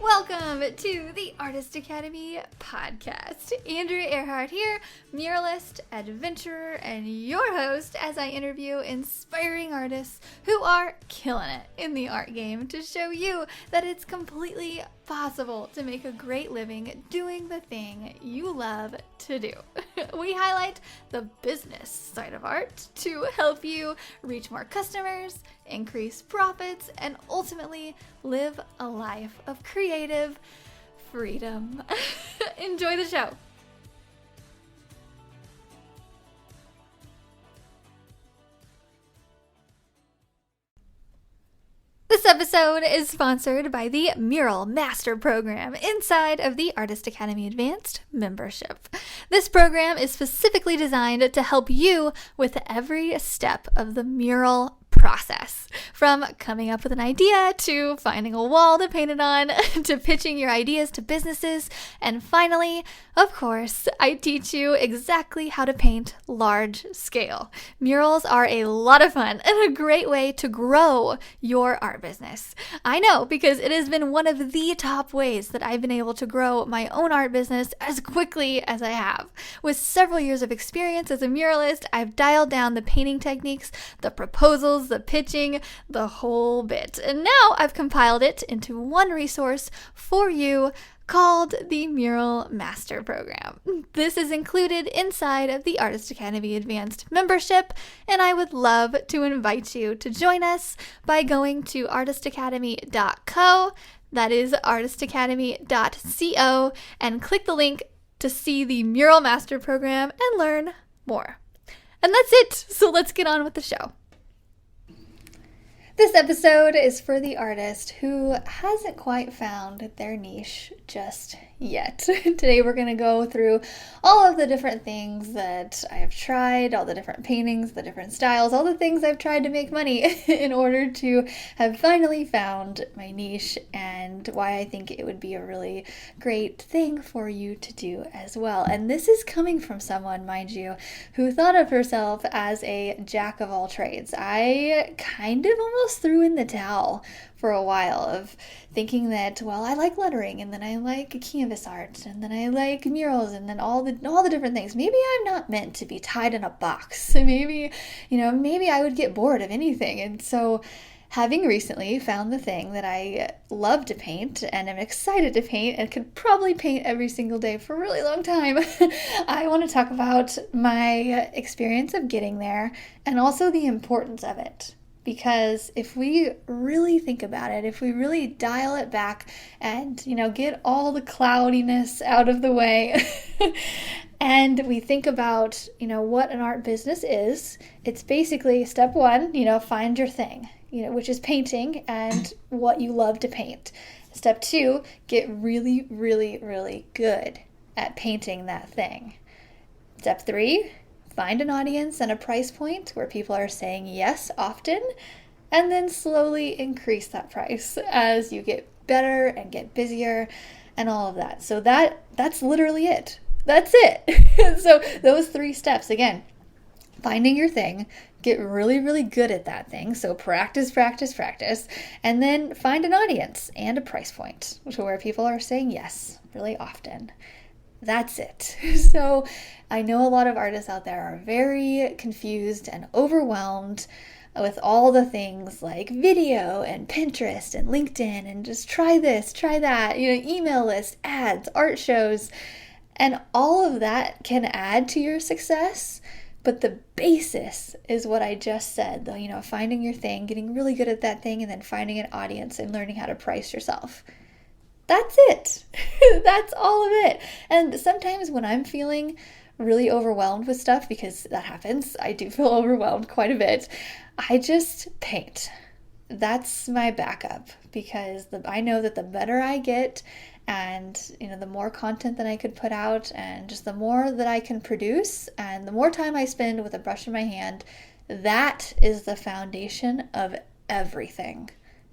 Welcome to the Artist Academy podcast. Andrea Earhart here, muralist, adventurer, and your host as I interview inspiring artists who are killing it in the art game to show you that it's completely possible to make a great living doing the thing you love to do. We highlight the business side of art to help you reach more customers, increase profits, and ultimately live a life of creative freedom. Enjoy the show. This episode is sponsored by the Mural Master Program inside of the Artist Academy Advanced membership. This program is specifically designed to help you with every step of the mural process, from coming up with an idea to finding a wall to paint it on to pitching your ideas to businesses, and finally, of course, I teach you exactly how to paint large scale. Murals are a lot of fun and a great way to grow your art business. I know, because it has been one of the top ways that I've been able to grow my own art business as quickly as I have. With several years of experience as a muralist, I've dialed down the painting techniques, the proposals, the pitching, the whole bit. And now I've compiled it into one resource for you called the Mural Master Program. This is included inside of the Artist Academy Advanced membership, and I would love to invite you to join us by going to artistacademy.co, that is artistacademy.co, and click the link to see the Mural Master Program and learn more. And that's it, so let's get on with the show. This episode is for the artist who hasn't quite found their niche just yet. Today we're going to go through all of the different things that I have tried, all the different paintings, the different styles, all the things I've tried to make money in order to have finally found my niche, and why I think it would be a really great thing for you to do as well. And this is coming from someone, mind you, who thought of herself as a jack of all trades. I kind of almost threw in the towel for a while of thinking that, well, I like lettering, and then I like canvas art, and then I like murals, and then all the different things. Maybe I'm not meant to be tied in a box. Maybe I would get bored of anything. And so, having recently found the thing that I love to paint and am excited to paint and could probably paint every single day for a really long time, I want to talk about my experience of getting there and also the importance of it. Because if we really think about it, if we really dial it back and, get all the cloudiness out of the way and we think about, what an art business is, it's basically step one, find your thing, which is painting and what you love to paint. Step two, get really, really, really good at painting that thing. Step three, find an audience and a price point where people are saying yes often, and then slowly increase that price as you get better and get busier and all of that. So that's literally it. That's it. So those 3 steps, again, finding your thing, get really, really good at that thing. So practice, practice, practice, and then find an audience and a price point to where people are saying yes really often. That's it. So I know a lot of artists out there are very confused and overwhelmed with all the things like video and Pinterest and LinkedIn and just try this, try that, email lists, ads, art shows, and all of that can add to your success. But the basis is what I just said, though, finding your thing, getting really good at that thing, and then finding an audience and learning how to price yourself. That's it. That's all of it. And sometimes when I'm feeling really overwhelmed with stuff, because that happens, I do feel overwhelmed quite a bit, I just paint. That's my backup, because I know that the better I get and, the more content that I could put out and just the more that I can produce and the more time I spend with a brush in my hand, that is the foundation of everything.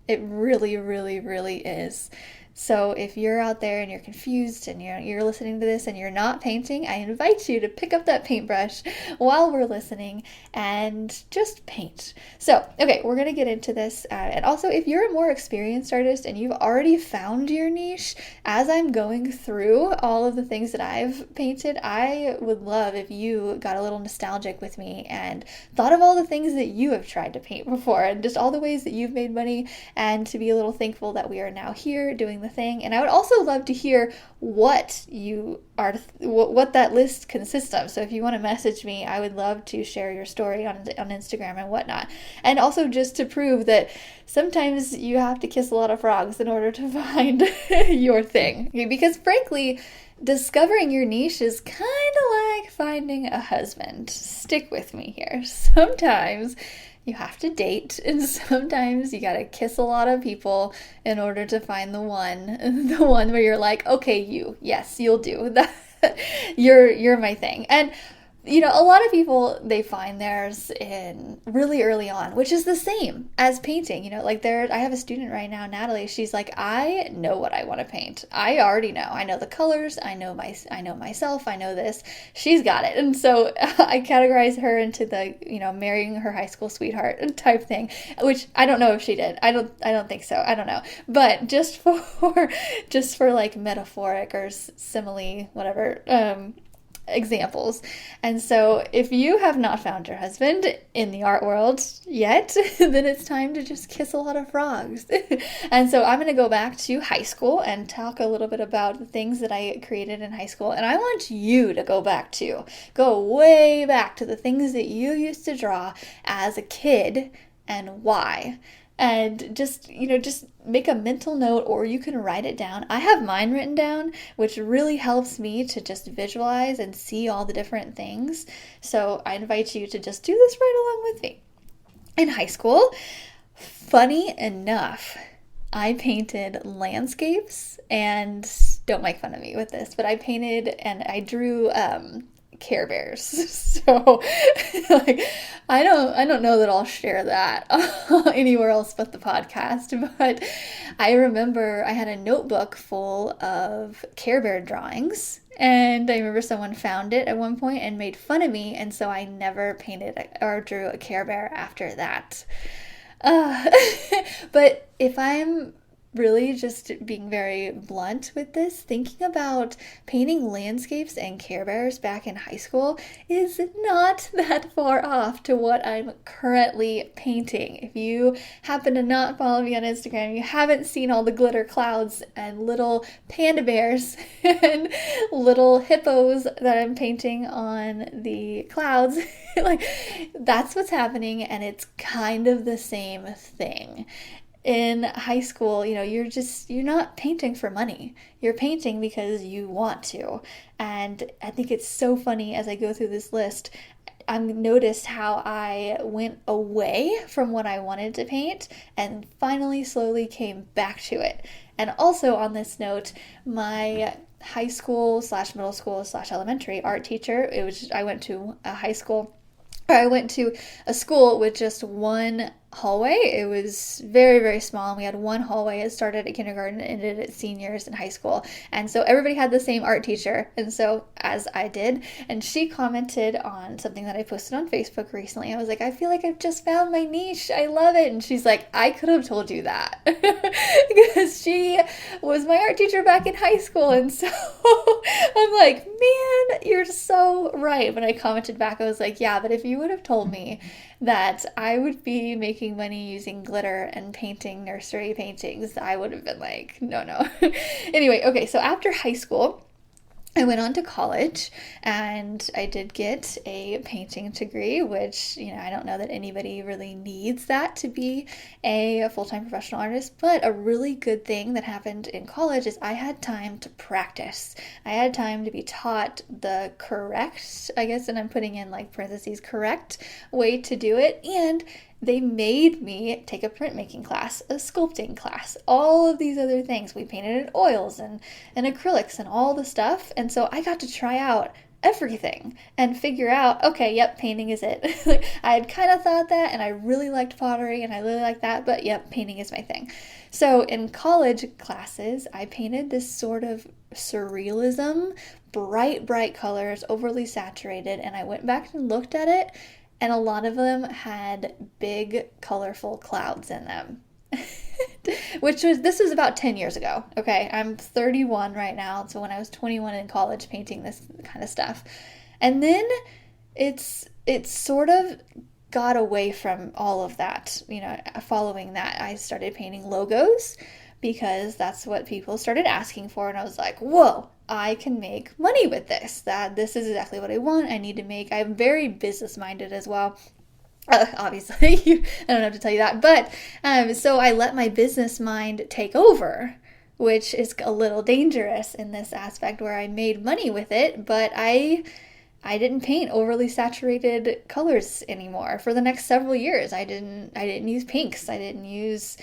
It really, really, really is. So if you're out there and you're confused and you're listening to this and you're not painting, I invite you to pick up that paintbrush while we're listening and just paint. So, okay, we're going to get into this. And also, if you're a more experienced artist and you've already found your niche, as I'm going through all of the things that I've painted, I would love if you got a little nostalgic with me and thought of all the things that you have tried to paint before and just all the ways that you've made money, and to be a little thankful that we are now here doing the thing. And I would also love to hear what what that list consists of. So if you want to message me, I would love to share your story on Instagram and whatnot. And also just to prove that sometimes you have to kiss a lot of frogs in order to find your thing. Okay, because frankly, discovering your niche is kind of like finding a husband. Stick with me here. Sometimes you have to date, and sometimes you gotta kiss a lot of people in order to find the one where you're like, okay, yes, you'll do that. You're my thing. And a lot of people, they find theirs in really early on, which is the same as painting. I have a student right now, Natalie. She's like, I know what I want to paint. I already know. I know the colors. I know myself. I know this. She's got it. And so I categorize her into the, marrying her high school sweetheart type thing, which I don't know if she did. I don't think so. I don't know. But just for like metaphoric or simile, whatever, examples. And so if you have not found your husband in the art world yet, then it's time to just kiss a lot of frogs. And so I'm going to go back to high school and talk a little bit about the things that I created in high school. And I want you to go way back to the things that you used to draw as a kid and why. And just make a mental note, or you can write it down. I have mine written down, which really helps me to just visualize and see all the different things. So I invite you to just do this right along with me. In high school, funny enough, I painted landscapes, and don't make fun of me with this, but I painted and I drew Care Bears. So I don't know that I'll share that anywhere else but the podcast, but I remember I had a notebook full of Care Bear drawings, and I remember someone found it at one point and made fun of me, and so I never painted or drew a Care Bear after that. But if I'm really just being very blunt with this, thinking about painting landscapes and Care Bears back in high school is not that far off to what I'm currently painting. If you happen to not follow me on Instagram, you haven't seen all the glitter clouds and little panda bears and little hippos that I'm painting on the clouds. That's what's happening, and it's kind of the same thing. In high school, you're not painting for money. You're painting because you want to. And I think it's so funny as I go through this list, I've noticed how I went away from what I wanted to paint and finally slowly came back to it. And also on this note, my high school / middle school / elementary art teacher, I went to a school with just one hallway. It was very, very small, and we had one hallway. It started at kindergarten and ended at seniors in high school, and so everybody had the same art teacher, and so as I did, and she commented on something that I posted on Facebook recently. I was like, I feel like I've just found my niche. I love it. And she's like, I could have told you that because she was my art teacher back in high school, and so I'm like, man, you're so right. When I commented back, I was like, yeah, but if you would have told me that I would be making money using glitter and painting nursery paintings, I would have been like, no. Anyway, okay, so after high school, I went on to college, and I did get a painting degree, which, I don't know that anybody really needs that to be a full-time professional artist, but a really good thing that happened in college is I had time to practice. I had time to be taught the correct, I guess, and I'm putting in like parentheses, correct way to do it, and they made me take a printmaking class, a sculpting class, all of these other things. We painted in oils and acrylics and all the stuff. And so I got to try out everything and figure out, okay, yep, painting is it. Like, I had kind of thought that, and I really liked pottery and I really liked that, but yep, painting is my thing. So in college classes, I painted this sort of surrealism, bright, bright colors, overly saturated, and I went back and looked at it, and a lot of them had big, colorful clouds in them. This was about 10 years ago. Okay, I'm 31 right now, so when I was 21 in college painting this kind of stuff. And then it's sort of got away from all of that. Following that, I started painting logos because that's what people started asking for, and I was like, whoa, I can make money with this. This is exactly what I want. I need to make. I'm very business minded as well. Obviously, I don't have to tell you that, but so I let my business mind take over, which is a little dangerous in this aspect where I made money with it, but I didn't paint overly saturated colors anymore for the next several years. I didn't use pinks. I didn't use,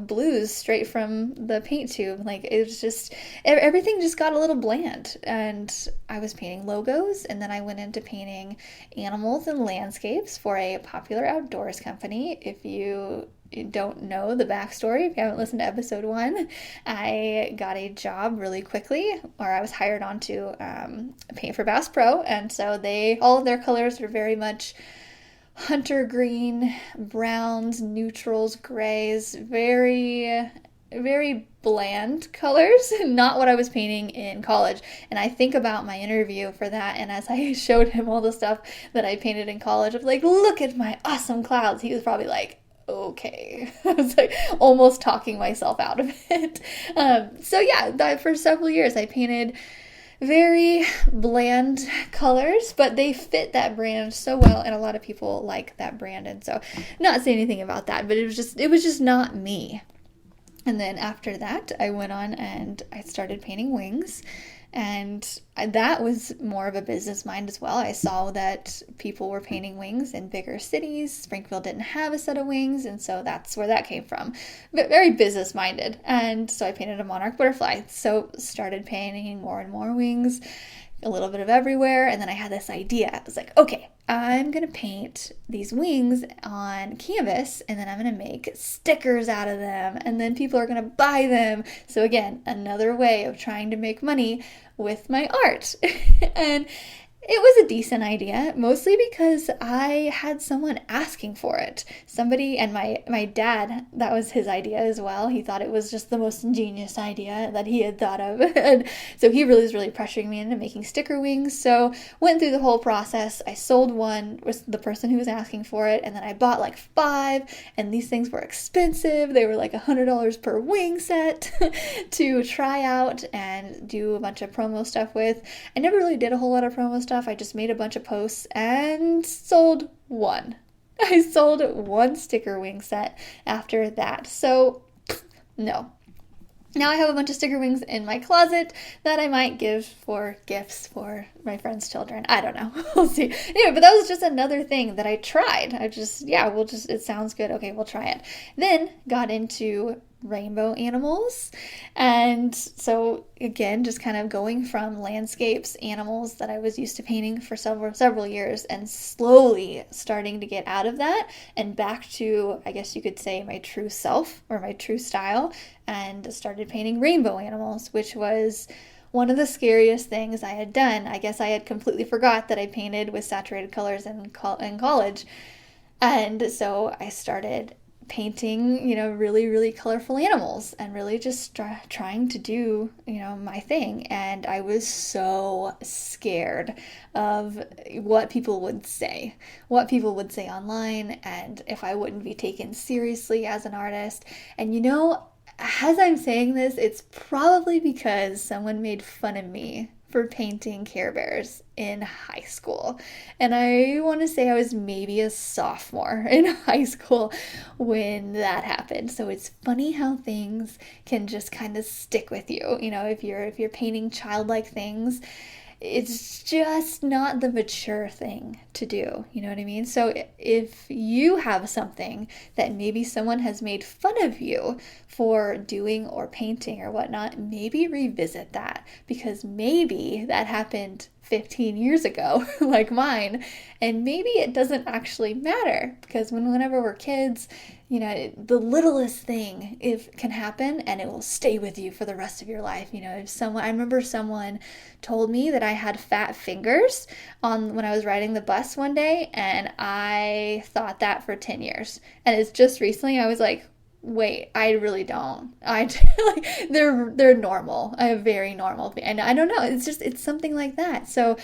blues straight from the paint tube. Like, it was just, everything just got a little bland. And I was painting logos, and then I went into painting animals and landscapes for a popular outdoors company. If you don't know the backstory, if you haven't listened to episode 1, I got a job really quickly, or I was hired on to paint for Bass Pro, and so all of their colors are very much hunter green, browns, neutrals, grays, very, very bland colors, not what I was painting in college. And I think about my interview for that, and as I showed him all the stuff that I painted in college, I was like, look at my awesome clouds. He was probably like, okay. I was like almost talking myself out of it. So yeah, for several years I painted very bland colors, but they fit that brand so well, and a lot of people like that brand. And so, not saying anything about that, but it was just not me. And then after that, I went on and I started painting wings. And that was more of a business mind as well. I saw that people were painting wings in bigger cities. Springfield didn't have a set of wings, and so that's where that came from. But very business minded. And so I painted a monarch butterfly. So started painting more and more wings, a little bit of everywhere. And then I had this idea. I was like, okay, I'm going to paint these wings on canvas, and then I'm going to make stickers out of them, and then people are going to buy them. So again, another way of trying to make money with my art. And it was a decent idea, mostly because I had someone asking for it. Somebody, and my dad, that was his idea as well. He thought it was just the most ingenious idea that he had thought of. And so he really was really pressuring me into making sticker wings. So went through the whole process. I sold one with the person who was asking for it, and then I bought like 5, and these things were expensive. They were like $100 per wing set to try out and do a bunch of promo stuff with. I never really did a whole lot of promo stuff. I just made a bunch of posts and sold one. I sold one sticker wing set after that. So, no. Now I have a bunch of sticker wings in my closet that I might give for gifts for my friends' children. I don't know. We'll see. Anyway, but that was just another thing that I tried. It sounds good. Okay, we'll try it. Then got into rainbow animals. And so again, just kind of going from landscapes, animals that I was used to painting for several years, and slowly starting to get out of that and back to, I guess you could say, my true self or my true style, and started painting rainbow animals, which was one of the scariest things I had done. I guess I had completely forgot that I painted with saturated colors in college. And so I started painting, really, really colorful animals and really just trying to do, my thing. And I was so scared of what people would say online, and if I wouldn't be taken seriously as an artist. And as I'm saying this, it's probably because someone made fun of me for painting Care Bears in high school. And I want to say I was maybe a sophomore in high school when that happened. So it's funny how things can just kind of stick with you. If you're painting childlike things, it's just not the mature thing to do. You know what I mean? So if you have something that maybe someone has made fun of you for doing or painting or whatnot, maybe revisit that, because maybe that happened 15 years ago, like mine, and maybe it doesn't actually matter, because whenever we're kids, the littlest thing if can happen and it will stay with you for the rest of your life. I remember someone told me that I had fat fingers on when I was riding the bus one day, and I thought that for 10 years. And it's just recently I was like, wait, I really don't. Like, they're normal. I have very normal, and I don't know. It's something like that. So,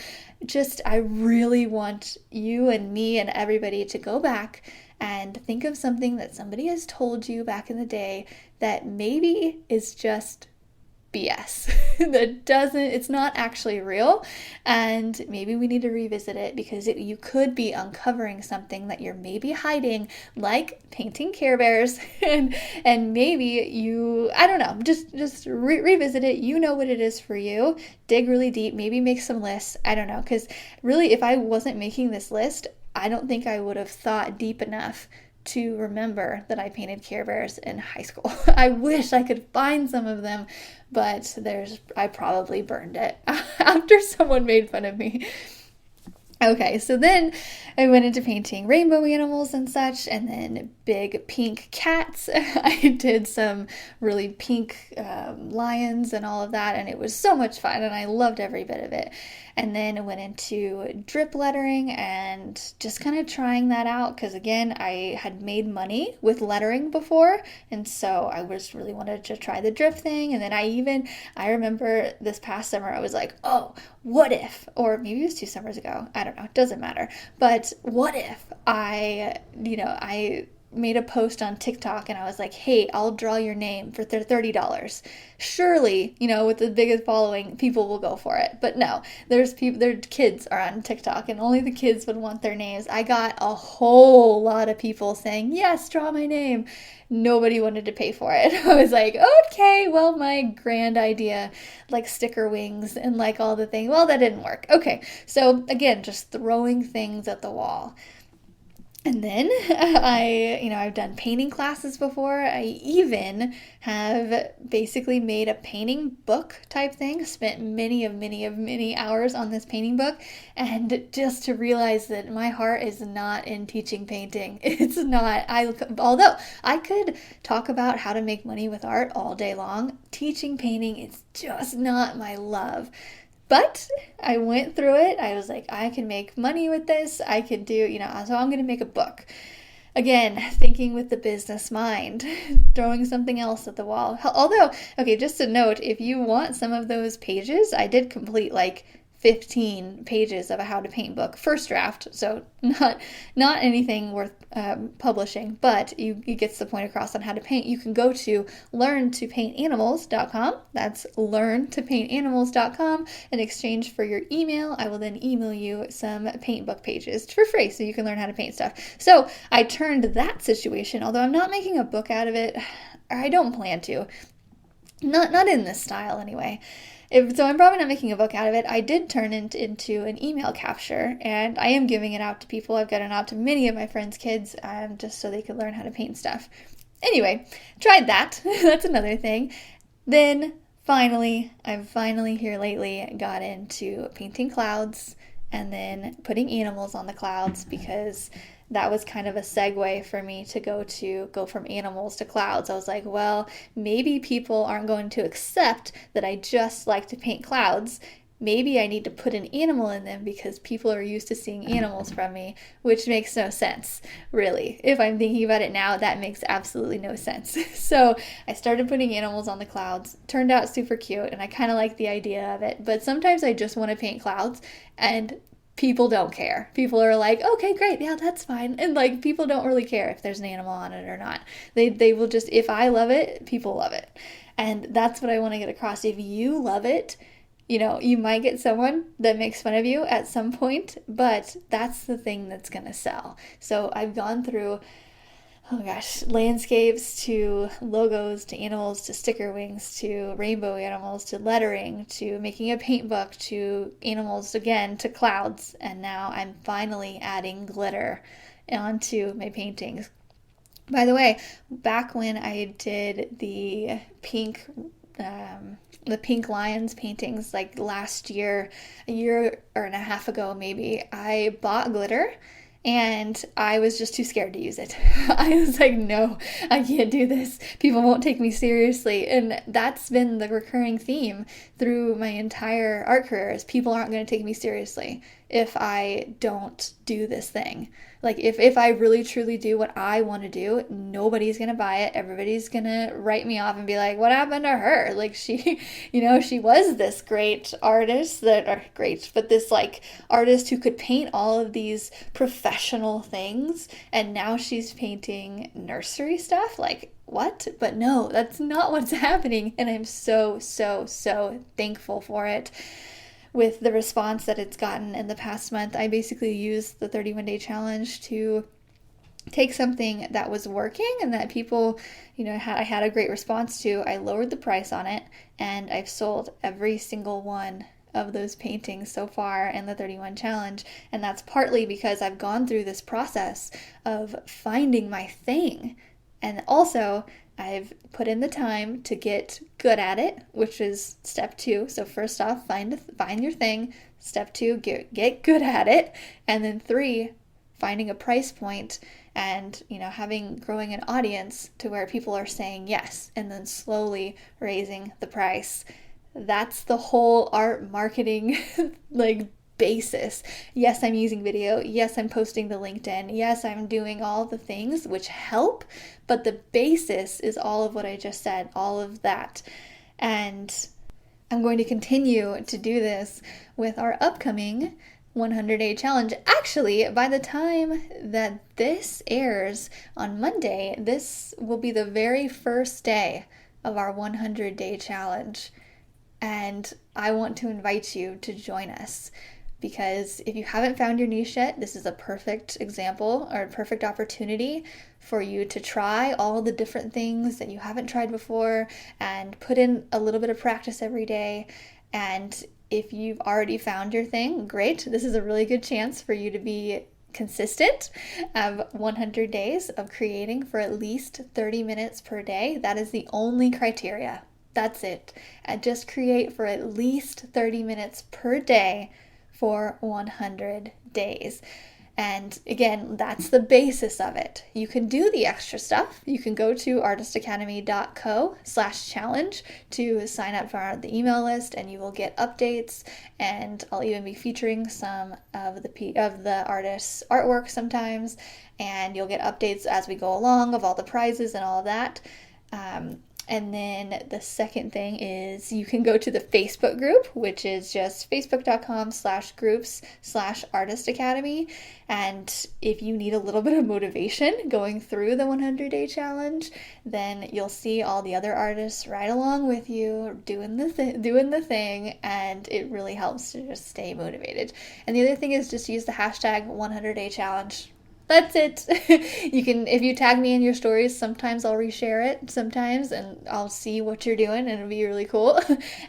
I really want you and me and everybody to go back and think of something that somebody has told you back in the day that maybe is just BS. It's not actually real, and maybe we need to revisit it, because you could be uncovering something that you're maybe hiding, like painting Care Bears, and maybe I don't know, just revisit it. You know what it is for you. Dig really deep, maybe make some lists. I don't know, because really, if I wasn't making this list, I don't think I would have thought deep enough to remember that I painted Care Bears in high school. I wish I could find some of them, but I probably burned it after someone made fun of me. Okay, so then I went into painting rainbow animals and such, and then big pink cats. I did some really pink lions and all of that, and it was so much fun, and I loved every bit of it. And then I went into drip lettering and just kind of trying that out, because again, I had made money with lettering before, and so I just really wanted to try the drip thing. And then I remember this past summer I was like, oh, what if, or maybe it was 2 summers ago, I don't know, it doesn't matter, but what if I made a post on TikTok and I was like, hey, I'll draw your name for $30. Surely, with the biggest following, people will go for it. But no, their kids are on TikTok, and only the kids would want their names. I got a whole lot of people saying, yes, draw my name. Nobody wanted to pay for it. I was like, okay, well, my grand idea, like sticker wings and like all the things, well, that didn't work. Okay, so again, just throwing things at the wall. And then I've done painting classes before. I even have basically made a painting book type thing, spent many hours on this painting book, and just to realize that my heart is not in teaching painting. It's not. Although I could talk about how to make money with art all day long, teaching painting is just not my love. But I went through it. I was like, I can make money with this. I can do, so I'm going to make a book. Again, thinking with the business mind, throwing something else at the wall. Although, okay, just a note, if you want some of those pages, I did complete like 15 pages of a how to paint book, first draft, so not anything worth publishing, but you gets the point across on how to paint. You can go to learntopaintanimals.com. That's learntopaintanimals.com. In exchange for your email, I will then email you some paint book pages for free, so you can learn how to paint stuff. So I turned that situation, although I'm not making a book out of it, or I don't plan to, not in this style anyway. So I'm probably not making a book out of it. I did turn it into an email capture, and I am giving it out to people. I've gotten it out to many of my friends' kids, just so they could learn how to paint stuff. Anyway, tried that. That's another thing. Then I've finally here lately got into painting clouds and then putting animals on the clouds, because that was kind of a segue for me to go from animals to clouds. I was like, well, maybe people aren't going to accept that I just like to paint clouds. Maybe I need to put an animal in them, because people are used to seeing animals from me, which makes no sense, really. If I'm thinking about it now, that makes absolutely no sense. So I started putting animals on the clouds. Turned out super cute, and I kind of like the idea of it. But sometimes I just want to paint clouds, and people don't care. People are like, okay, great, yeah, that's fine. And like, people don't really care if there's an animal on it or not. They will just, if I love it, people love it. And that's what I want to get across. If you love it, you might get someone that makes fun of you at some point, but that's the thing that's going to sell. So I've gone through oh gosh, landscapes to logos to animals to sticker wings to rainbow animals to lettering to making a paint book to animals again to clouds. And now I'm finally adding glitter onto my paintings. By the way, back when I did the pink lions paintings like last year, a year or and a half ago maybe, I bought glitter and I was just too scared to use it. I was like, no, I can't do this. People won't take me seriously. And that's been the recurring theme through my entire art career is people aren't going to take me seriously if I don't do this thing. Like if I really truly do what I want to do, nobody's going to buy it. Everybody's going to write me off and be like, what happened to her? Like she, she was this great artist that are great, but this like artist who could paint all of these professional things and now she's painting nursery stuff. Like what? But no, that's not what's happening. And I'm so, so, so thankful for it. With the response that it's gotten in the past month, I basically used the 31-day challenge to take something that was working and that people, I had a great response to. I lowered the price on it and I've sold every single one of those paintings so far in the 31 challenge. And that's partly because I've gone through this process of finding my thing. And also, I've put in the time to get good at it, which is step 2. So first off, find your thing. Step 2, get good at it. And then 3, finding a price point and, growing an audience to where people are saying yes and then slowly raising the price. That's the whole art marketing basis. Yes, I'm using video. Yes, I'm posting to LinkedIn. Yes, I'm doing all the things which help, but the basis is all of what I just said, all of that. And I'm going to continue to do this with our upcoming 100-day challenge. Actually, by the time that this airs on Monday, this will be the very first day of our 100-day challenge. And I want to invite you to join us. Because if you haven't found your niche yet, this is a perfect example or a perfect opportunity for you to try all the different things that you haven't tried before and put in a little bit of practice every day. And if you've already found your thing, great. This is a really good chance for you to be consistent of 100 days of creating for at least 30 minutes per day. That is the only criteria. That's it. And just create for at least 30 minutes per day for 100 days. And again, that's the basis of it. You can do the extra stuff. You can go to artistacademy.co/challenge to sign up for the email list and you will get updates, and I'll even be featuring some of the artist's artwork sometimes, and you'll get updates as we go along of all the prizes and all of that. And then the second thing is you can go to the Facebook group, which is just facebook.com/groups/artistacademy. And if you need a little bit of motivation going through the 100-day challenge, then you'll see all the other artists right along with you doing the thing, and it really helps to just stay motivated. And the other thing is just use the hashtag 100-day challenge. That's it. You can, if you tag me in your stories, sometimes I'll reshare it sometimes and I'll see what you're doing and it'll be really cool.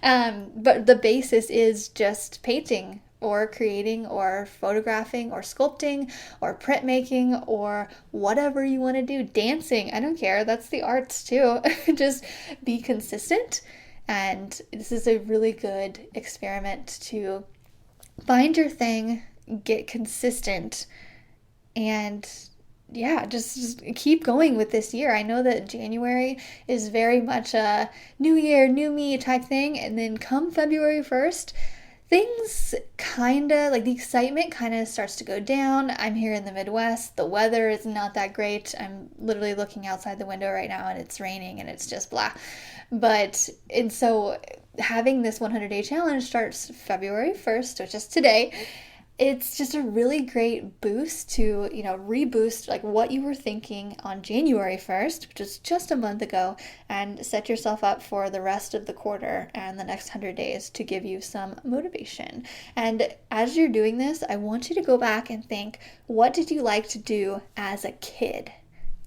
But the basis is just painting or creating or photographing or sculpting or printmaking or whatever you want to do. Dancing, I don't care. That's the arts too. Just be consistent. And this is a really good experiment to find your thing, get consistent, and yeah, just keep going with this year. I know that January is very much a new year, new me type thing. And then come February 1st, things the excitement kind of starts to go down. I'm here in the Midwest. The weather is not that great. I'm literally looking outside the window right now and it's raining and it's just blah. And so having this 100-day challenge starts February 1st, which is today. It's just a really great boost to, reboost like what you were thinking on January 1st, which is just a month ago, and set yourself up for the rest of the quarter and the next 100 days to give you some motivation. And as you're doing this, I want you to go back and think, what did you like to do as a kid?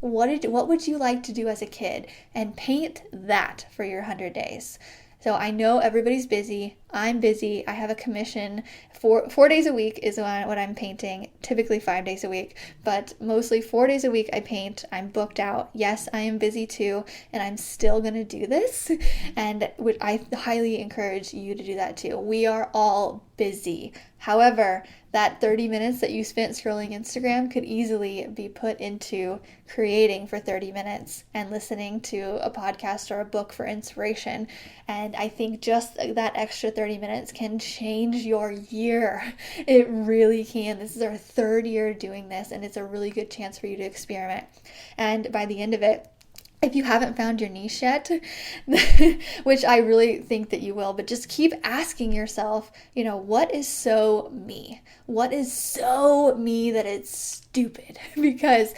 What would you like to do as a kid? And paint that for your 100 days. So I know everybody's busy. I'm busy. I have a commission. 4 days a week is what I'm painting, typically 5 days a week, but mostly 4 days a week I paint. I'm booked out. Yes, I am busy too, and I'm still going to do this. And I highly encourage you to do that too. We are all busy. However, that 30 minutes that you spent scrolling Instagram could easily be put into creating for 30 minutes and listening to a podcast or a book for inspiration. And I think just that extra 30 minutes can change your year. It really can. This is our 3rd year doing this, and it's a really good chance for you to experiment. And by the end of it, if you haven't found your niche yet, which I really think that you will, but just keep asking yourself, what is so me? What is so me that it's stupid? Because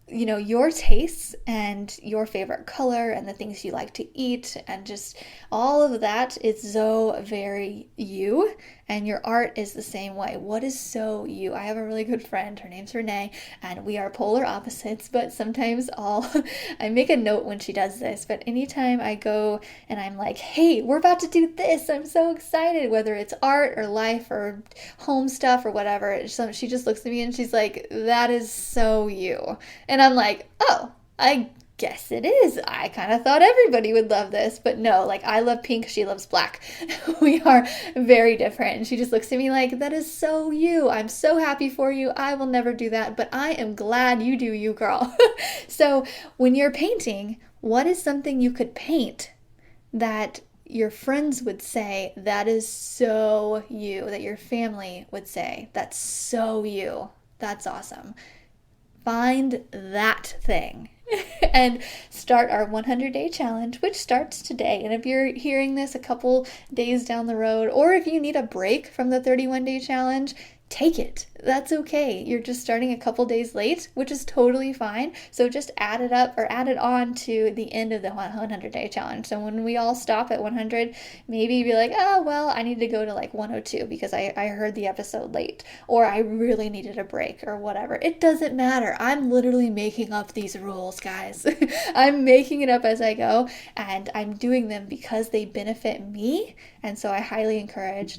your tastes and your favorite color and the things you like to eat and just all of that is so very you, and your art is the same way. What is so you? I have a really good friend, her name's Renee, and we are polar opposites, but sometimes I make a note when she does this, but anytime I go and I'm like, hey, we're about to do this, I'm so excited, whether it's art or life or home stuff or whatever, she just looks at me and she's like, that is so you. And I'm like, oh, I guess it is. I kind of thought everybody would love this, but no, I love pink, she loves black. We are very different. And she just looks at me like, that is so you. I'm so happy for you. I will never do that, but I am glad you do you, girl. So when you're painting, what is something you could paint that your friends would say, that is so you, that your family would say, that's so you. That's awesome. Find that thing and start our 100-day challenge, which starts today. And if you're hearing this a couple days down the road, or if you need a break from the 31-day challenge, take it. That's okay. You're just starting a couple days late, which is totally fine. So just add it up or add it on to the end of the 100-day challenge. So when we all stop at 100, maybe you'd be like, oh, well, I need to go to 102 because I heard the episode late, or I really needed a break or whatever. It doesn't matter. I'm literally making up these rules, guys. I'm making it up as I go, and I'm doing them because they benefit me. And so I highly encourage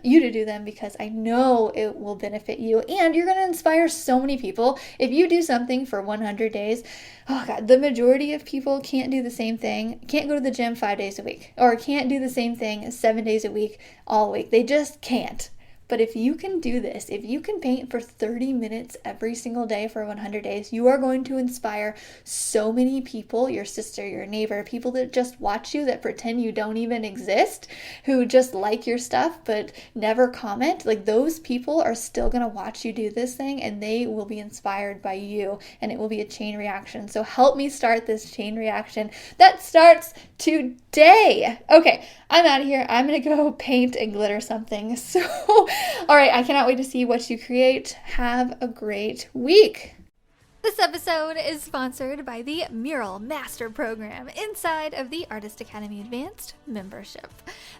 you to do them because I know it will benefit you, and you're going to inspire so many people. If you do something for 100 days, oh God, the majority of people can't do the same thing, can't go to the gym 5 days a week, or can't do the same thing 7 days a week all week. They just can't. But if you can do this, if you can paint for 30 minutes every single day for 100 days, you are going to inspire so many people, your sister, your neighbor, people that just watch you, that pretend you don't even exist, who just like your stuff but never comment. Those people are still going to watch you do this thing, and they will be inspired by you, and it will be a chain reaction. So help me start this chain reaction that starts today. Okay, I'm out of here. I'm going to go paint and glitter something. So, all right, I cannot wait to see what you create. Have a great week. This episode is sponsored by the Mural Master Program inside of the Artist Academy Advanced membership.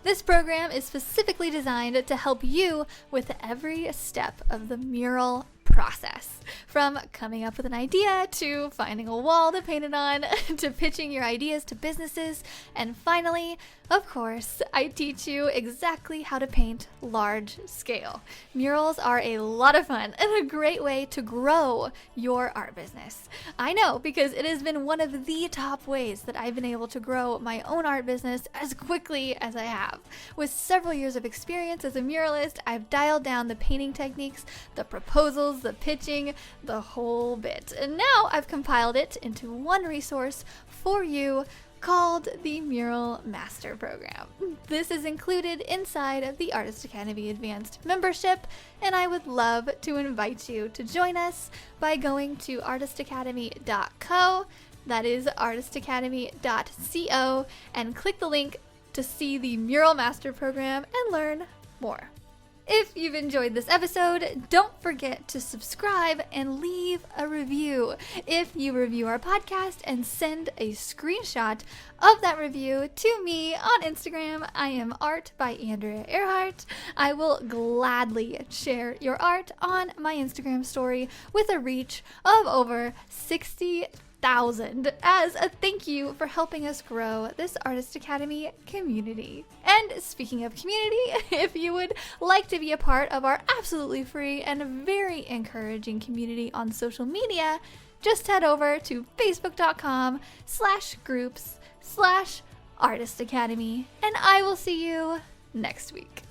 This program is specifically designed to help you with every step of the mural process, from coming up with an idea to finding a wall to paint it on to pitching your ideas to businesses, and finally, of course, I teach you exactly how to paint large scale. Murals are a lot of fun and a great way to grow your art business. I know, because it has been one of the top ways that I've been able to grow my own art business as quickly as I have. With several years of experience as a muralist, I've dialed down the painting techniques, the proposals, the pitching, the whole bit. And now I've compiled it into one resource for you called the Mural Master Program. This is included inside of the Artist Academy Advanced membership, and I would love to invite you to join us by going to artistacademy.co, that is artistacademy.co, and click the link to see the Mural Master Program and learn more. If you've enjoyed this episode, don't forget to subscribe and leave a review. If you review our podcast and send a screenshot of that review to me on Instagram, I am Art by Andrea Earhart. I will gladly share your art on my Instagram story with a reach of over 60,000 as a thank you for helping us grow this Artist Academy community. And speaking of community, if you would like to be a part of our absolutely free and very encouraging community on social media, just head over to facebook.com/groups/Artist Academy, and I will see you next week.